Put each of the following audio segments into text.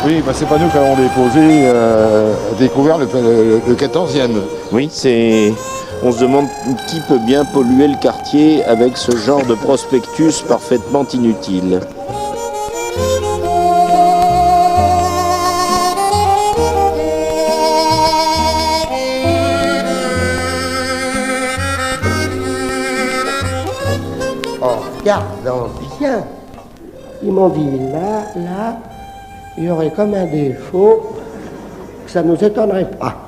Oui, bah c'est pas nous qui avons découvert le 14e. Oui, on se demande qui peut bien polluer le quartier avec ce genre de prospectus parfaitement inutile. En regardant bien, ils m'ont dit là, il y aurait comme un défaut, que ça ne nous étonnerait pas.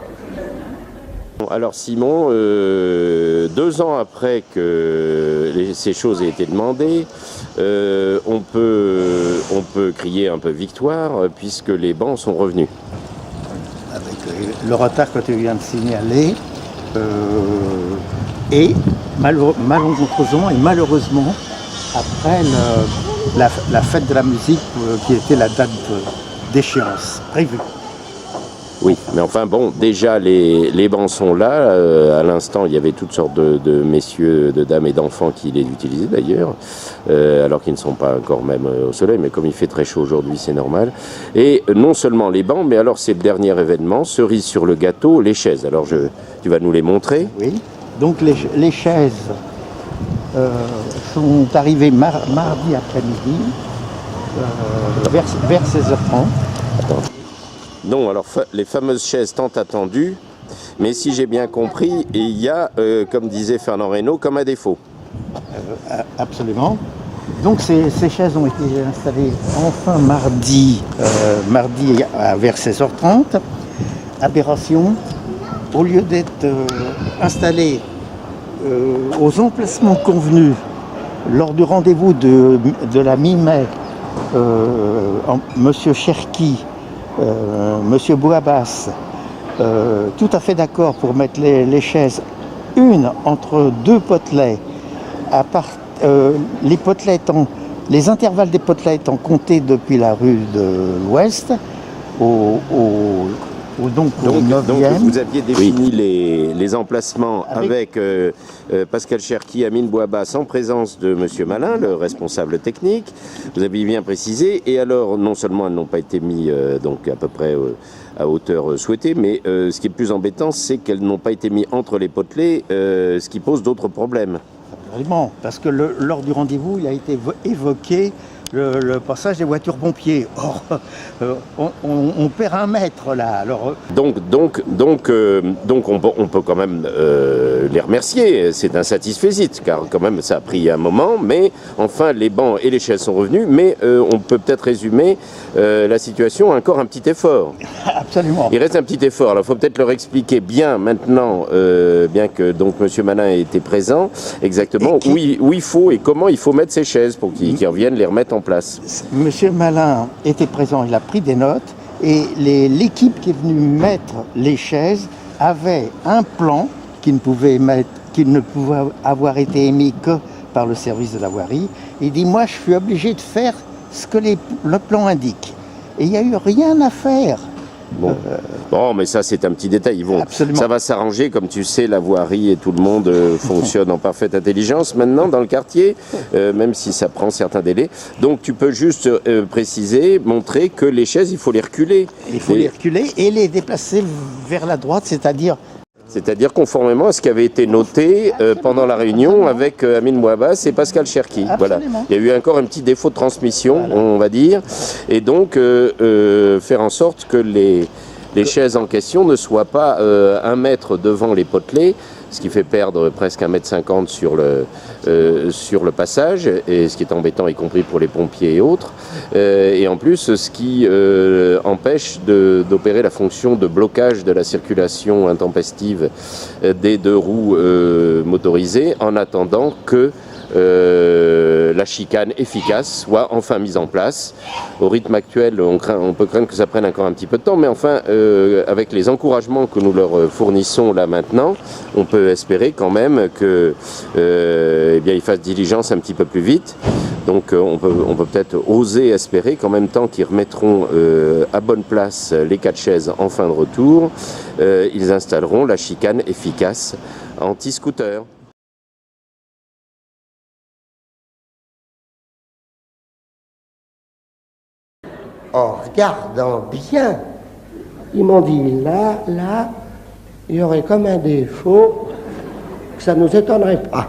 Alors Simon, 2 ans après que ces choses aient été demandées, on peut crier un peu victoire puisque les bancs sont revenus. Avec le retard que tu viens de signaler, et malencontreusement et malheureusement, après la fête de la musique qui était la date d'échéance prévue. Oui, mais enfin bon, déjà les bancs sont là. À l'instant, il y avait toutes sortes de messieurs, de dames et d'enfants qui les utilisaient d'ailleurs, alors qu'ils ne sont pas encore même au soleil, mais comme il fait très chaud aujourd'hui, c'est normal. Et non seulement les bancs, mais alors c'est le dernier événement, cerise sur le gâteau, les chaises. Alors tu vas nous les montrer. Oui, donc les chaises sont arrivées mardi après-midi, vers 16h30. Attends. Non, alors les fameuses chaises tant attendues, mais si j'ai bien compris, il y a, comme disait Fernand Reynaud, comme un défaut. Absolument. Donc ces chaises ont été installées enfin mardi vers 16h30. Aberration, au lieu d'être installées aux emplacements convenus lors du rendez-vous de la mi-mai, Monsieur Cherki, Monsieur Bouabas, tout à fait d'accord pour mettre les chaises une entre 2 potelets, les intervalles des potelets étant comptés depuis la rue de l'Ouest donc vous aviez défini les emplacements avec Pascal Cherki, Amine Bouabas en présence de Monsieur Malin, le responsable technique. Vous aviez bien précisé. Et alors, non seulement elles n'ont pas été mises donc à peu près à hauteur souhaitée, mais ce qui est plus embêtant, c'est qu'elles n'ont pas été mises entre les potelets, ce qui pose d'autres problèmes. Absolument, parce que lors du rendez-vous, il a été évoqué le passage des voitures pompiers. Or, on perd 1 mètre là. Alors, Donc on peut quand même les remercier. C'est un satisfait, car quand même ça a pris un moment, mais enfin les bancs et les chaises sont revenus. Mais on peut peut-être résumer la situation à encore un petit effort. Absolument. Il reste un petit effort. Alors il faut peut-être leur expliquer bien maintenant, bien que donc Monsieur Malin ait été présent, exactement où il faut et comment il faut mettre ces chaises pour qu'ils reviennent les remettre en place. Monsieur Malin était présent, il a pris des notes et l'équipe qui est venue mettre les chaises avait un plan qui ne pouvait avoir été émis que par le service de la voirie. Il dit, moi je suis obligé de faire ce que le plan indique. Et il n'y a eu rien à faire. Bon, mais ça c'est un petit détail. Ça va s'arranger, comme tu sais, la voirie et tout le monde fonctionne en parfaite intelligence maintenant dans le quartier, même si ça prend certains délais. Donc tu peux juste préciser, montrer que les chaises, il faut les reculer. Il faut les reculer et les déplacer vers la droite, c'est-à-dire conformément à ce qui avait été noté pendant la réunion avec Amine Bouabas et Pascal Cherki. Voilà. Il y a eu encore un petit défaut de transmission, on va dire, et donc faire en sorte que les chaises en question ne soient pas 1 mètre devant les potelets, ce qui fait perdre presque 1,50 m sur le passage, et ce qui est embêtant, y compris pour les pompiers et autres. Et en plus, ce qui empêche d'opérer la fonction de blocage de la circulation intempestive des 2 roues motorisées, en attendant que la chicane efficace soit enfin mise en place. Au rythme actuel, on peut craindre que ça prenne encore un petit peu de temps, mais enfin, avec les encouragements que nous leur fournissons là maintenant, on peut espérer quand même que, ils fassent diligence un petit peu plus vite. Donc on peut peut-être oser espérer qu'en même temps qu'ils remettront à bonne place les 4 chaises en fin de retour, ils installeront la chicane efficace anti-scooter. en regardant bien, ils m'ont dit là, il y aurait comme un défaut que ça ne nous étonnerait pas.